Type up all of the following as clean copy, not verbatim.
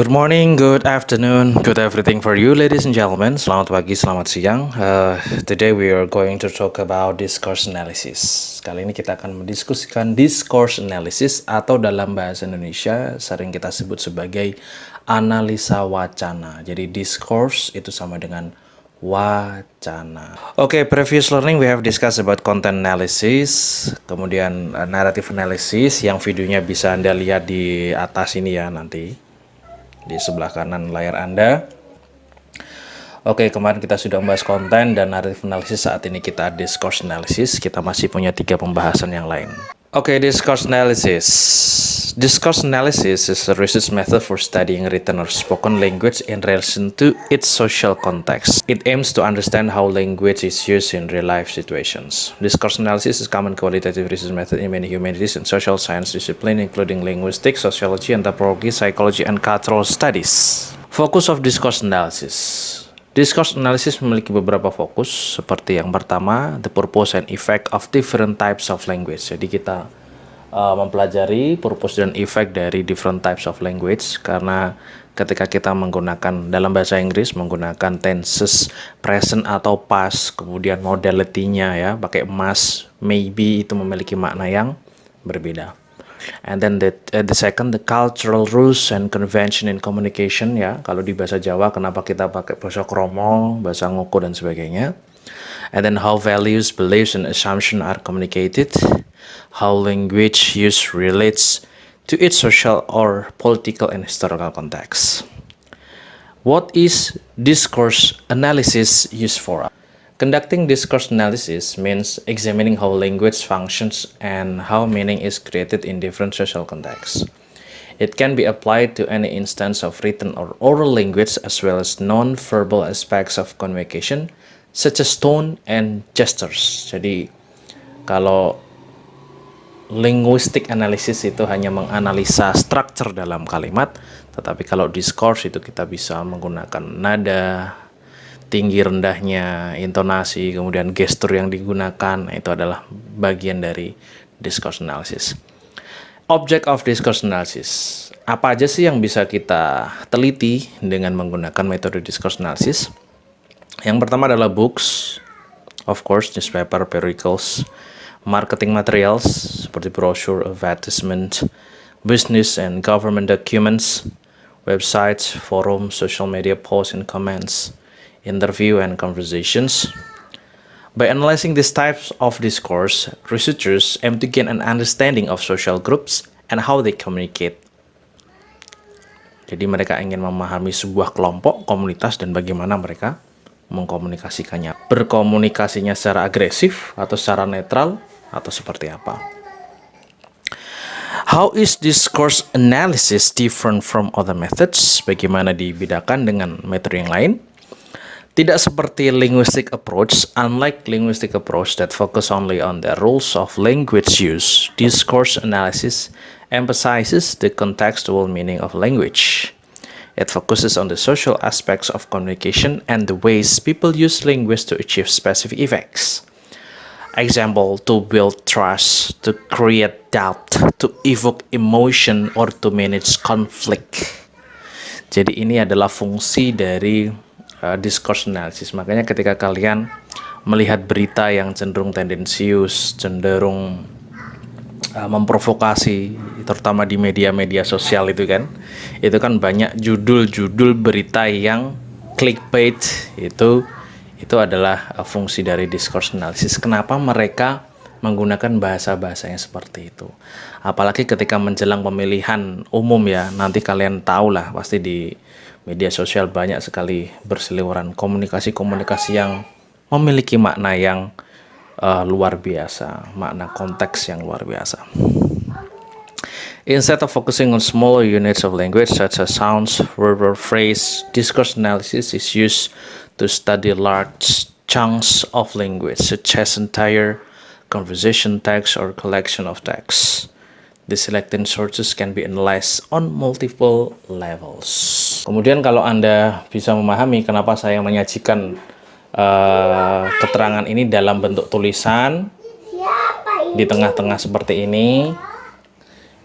Good morning, good afternoon, good everything for you, ladies and gentlemen. Selamat pagi, selamat siang. Today we are going to talk about discourse analysis. Kali ini kita akan mendiskusikan discourse analysis atau dalam bahasa Indonesia sering kita sebut sebagai analisa wacana. Jadi discourse itu sama dengan wacana. Okay, previous learning we have discussed about content analysis, kemudian narrative analysis yang videonya bisa Anda lihat di atas ini ya nanti. Di sebelah kanan layar Anda. Oke, kemarin kita sudah membahas konten dan narrative analysis. Saat ini kita discourse analysis. Kita masih punya 3 pembahasan yang lain. Oke, discourse analysis. Discourse analysis is a research method for studying written or spoken language in relation to its social context. It aims to understand how language is used in real-life situations. Discourse analysis is a common qualitative research method in many humanities and social science disciplines, including linguistics, sociology, anthropology, psychology, and cultural studies. Focus of discourse analysis. Discourse analysis memiliki beberapa fokus, seperti yang pertama, the purpose and effect of different types of language. Jadi kita mempelajari purpose dan effect dari different types of language, karena ketika kita menggunakan dalam bahasa Inggris menggunakan tenses present atau past, kemudian modality-nya ya, pakai must, maybe, itu memiliki makna yang berbeda. And then the second, the cultural rules and convention in communication ya. Kalau di bahasa Jawa kenapa kita pakai bahasa kromo, bahasa ngoko dan sebagainya. And then how values, beliefs, and assumption are communicated. How language use relates to its social or political and historical context. What is discourse analysis used for? Conducting discourse analysis means examining how language functions and how meaning is created in different social contexts. It can be applied to any instance of written or oral language as well as non-verbal aspects of communication such as tone and gestures. Jadi kalau linguistic analysis itu hanya menganalisa structure dalam kalimat, tetapi kalau discourse itu kita bisa menggunakan nada, tinggi rendahnya, intonasi, kemudian gestur yang digunakan, itu adalah bagian dari discourse analysis. Object of discourse analysis. Apa aja sih yang bisa kita teliti dengan menggunakan metode discourse analysis? Yang pertama adalah books, of course, newspaper, periodicals, marketing materials, seperti brochure, advertisement, business and government documents, websites, forum, social media posts and comments, interview and conversations. By analyzing these types of discourse, researchers aim to gain an understanding of social groups and how they communicate. Jadi mereka ingin memahami sebuah kelompok, komunitas, dan bagaimana mereka mengkomunikasikannya. Berkomunikasinya secara agresif atau secara netral atau seperti apa. How is discourse analysis different from other methods? Bagaimana dibedakan dengan metode yang lain? Tidak seperti linguistic approach, unlike linguistic approach that focus only on the rules of language use, discourse analysis emphasizes the contextual meaning of language. It focuses on the social aspects of communication and the ways people use language to achieve specific effects. Example, to build trust, to create doubt, to evoke emotion, or to manage conflict. Jadi ini adalah fungsi dari discourse analysis. Makanya ketika kalian melihat berita yang cenderung tendensius, cenderung memprovokasi, terutama di media-media sosial itu kan banyak judul-judul berita yang clickbait, itu adalah fungsi dari discourse analysis. Kenapa mereka menggunakan bahasa-bahasa yang seperti itu? Apalagi ketika menjelang pemilihan umum ya, nanti kalian tahu lah pasti di media sosial banyak sekali berseliweran komunikasi-komunikasi yang memiliki makna yang luar biasa, makna konteks yang luar biasa. Instead of focusing on smaller units of language such as sounds, word, or phrase, discourse analysis is used to study large chunks of language such as entire conversation text or collection of texts. The selected sources can be analyzed on multiple levels. Kemudian kalau Anda bisa memahami kenapa saya menyajikan keterangan ini dalam bentuk tulisan di tengah-tengah seperti ini,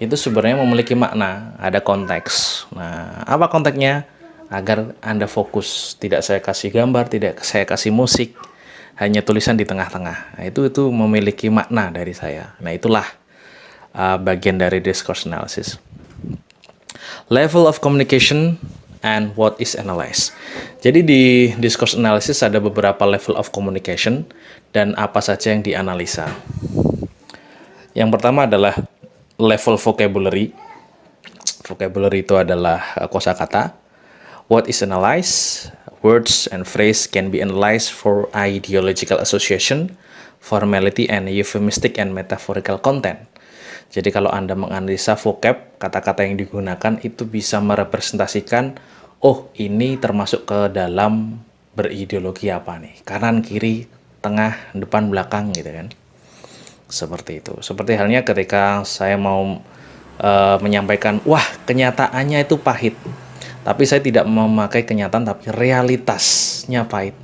itu sebenarnya memiliki makna, ada konteks. Nah, apa konteksnya? Agar Anda fokus, tidak saya kasih gambar, tidak saya kasih musik, hanya tulisan di tengah-tengah. Nah, itu memiliki makna dari saya. Nah, itulah bagian dari discourse analysis. Level of communication and what is analyzed. Jadi di discourse analysis ada beberapa level of communication dan apa saja yang dianalisa. Yang pertama adalah level vocabulary. Vocabulary itu adalah kosakata. What is analyzed? Words and phrase can be analyzed for ideological association, formality, and euphemistic and metaphorical content. Jadi kalau Anda menganalisa vocab, kata-kata yang digunakan itu bisa merepresentasikan, oh ini termasuk ke dalam berideologi apa nih, kanan, kiri, tengah, depan, belakang gitu kan. Seperti itu. Seperti halnya ketika saya mau menyampaikan, wah kenyataannya itu pahit. Tapi saya tidak memakai kenyataan, tapi realitasnya pahit.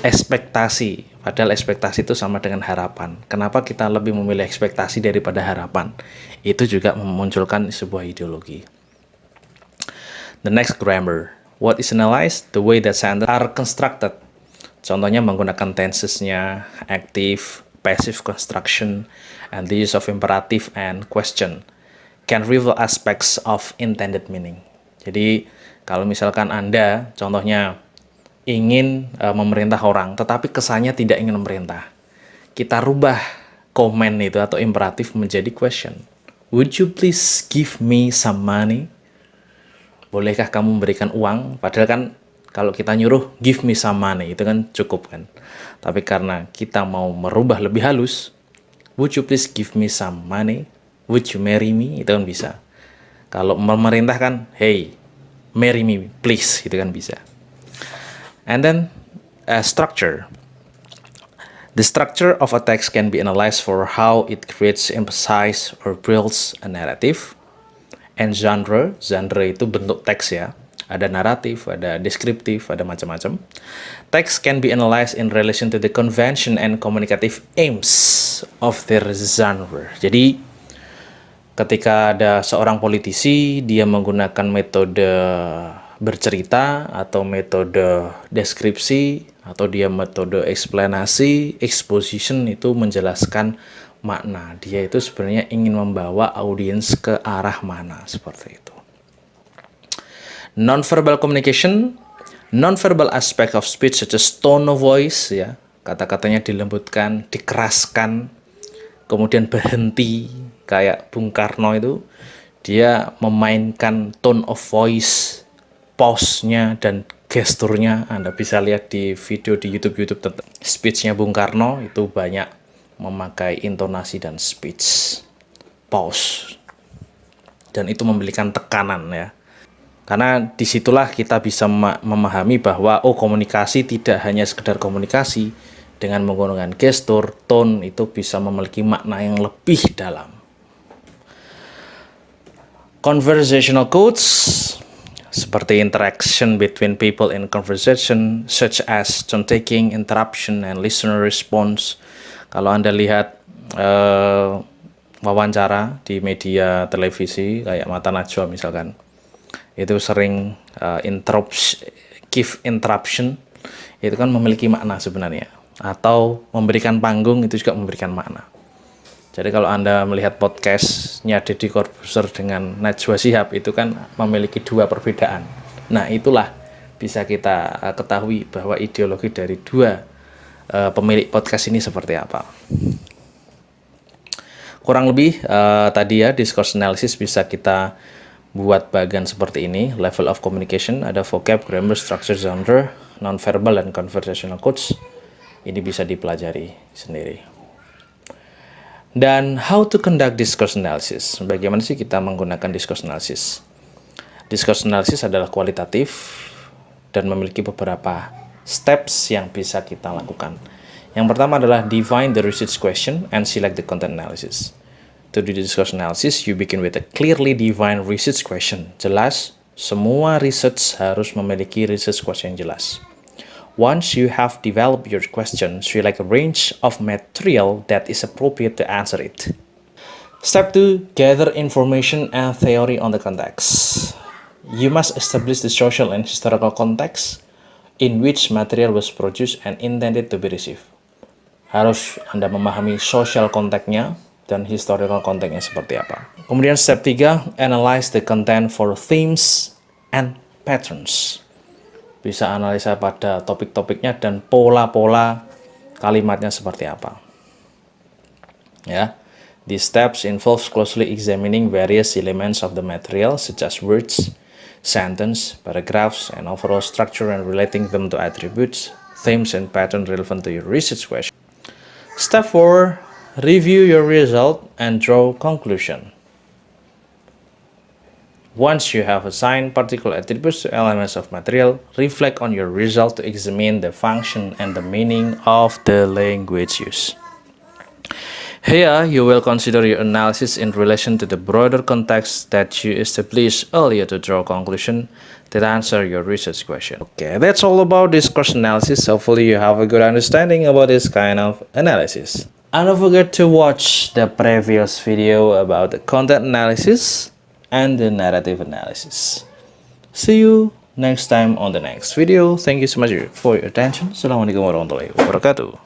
Ekspektasi, padahal ekspektasi itu sama dengan harapan. Kenapa kita lebih memilih ekspektasi daripada harapan? Itu juga memunculkan sebuah ideologi. The next, grammar. What is analyzed? The way that sentences are constructed. Contohnya menggunakan tensesnya, active, passive construction, and the use of imperative and question can reveal aspects of intended meaning. Jadi kalau misalkan Anda contohnya ingin memerintah orang, tetapi kesannya tidak ingin memerintah, kita rubah komen itu atau imperatif menjadi question. Would you please give me some money? Bolehkah kamu memberikan uang? Padahal kan kalau kita nyuruh give me some money itu kan cukup kan. Tapi karena kita mau merubah lebih halus, would you please give me some money? Would you marry me? Itu kan bisa. Kalau memerintah kan, hey, marry me please, itu kan bisa. And then structure. The structure of a text can be analyzed for how it creates, emphasize, or builds a narrative. And genre itu bentuk teks ya. Ada naratif, ada deskriptif, ada macam-macam. Text can be analyzed in relation to the convention and communicative aims of their genre. Jadi ketika ada seorang politisi, dia menggunakan metode bercerita atau metode deskripsi atau dia metode eksplanasi, exposition itu menjelaskan makna. Dia itu sebenarnya ingin membawa audiens ke arah mana, seperti itu. Non-verbal communication, non-verbal aspect of speech such as tone of voice ya, kata-katanya dilembutkan, dikeraskan, kemudian berhenti kayak Bung Karno itu dia memainkan tone of voice, pause-nya dan gesturnya. Anda bisa lihat di video di YouTube speech-nya Bung Karno itu banyak memakai intonasi dan speech, pause, dan itu memberikan tekanan ya. Karena disitulah kita bisa memahami bahwa komunikasi tidak hanya sekedar komunikasi, dengan menggunakan gestur, tone itu bisa memiliki makna yang lebih dalam. Conversational quotes seperti interaction between people in conversation, such as tone taking, interruption, and listener response. Kalau Anda lihat wawancara di media televisi kayak Mata Najwa misalkan, itu sering give interruption, itu kan memiliki makna sebenarnya. Atau memberikan panggung itu juga memberikan makna. Jadi kalau Anda melihat podcastnya Deddy Corbuzier dengan Najwa Shihab itu kan memiliki dua perbedaan. Nah itulah bisa kita ketahui bahwa ideologi dari dua pemilik podcast ini seperti apa. Kurang lebih tadi ya discourse analysis bisa kita buat bagian seperti ini. Level of communication, ada vocab, grammar, structure, genre, non-verbal, dan conversational quotes. Ini bisa dipelajari sendiri. Dan how to conduct discourse analysis. Bagaimana sih kita menggunakan discourse analysis? Discourse analysis adalah kualitatif dan memiliki beberapa steps yang bisa kita lakukan. Yang pertama adalah define the research question and select the content analysis. To do the discourse analysis, you begin with a clearly defined research question. Jelas, semua research harus memiliki research question yang jelas. Once you have developed your question, select a range of material that is appropriate to answer it. Step 2. Gather information and theory on the context. You must establish the social and historical context in which material was produced and intended to be received. Harus Anda memahami social konteksnya dan historical konteksnya seperti apa. Kemudian step 3, analyze the content for themes and patterns. Bisa analisa pada topik-topiknya dan pola-pola kalimatnya seperti apa. Ya. These steps involves closely examining various elements of the material such as words, sentence, paragraphs, and overall structure and relating them to attributes, themes, and patterns relevant to your research question. Step 4. Review your result and draw conclusion. Once you have assigned particular attributes to elements of material, reflect on your result to examine the function and the meaning of the language used. Here, you will consider your analysis in relation to the broader context that you established earlier to draw a conclusion that answer your research question. Okay, that's all about discourse analysis. Hopefully, you have a good understanding about this kind of analysis. And don't forget to watch the previous video about the content analysis and the narrative analysis. See you next time on the next video. Thank you so much for your attention. Assalamualaikum warahmatullahi wabarakatuh.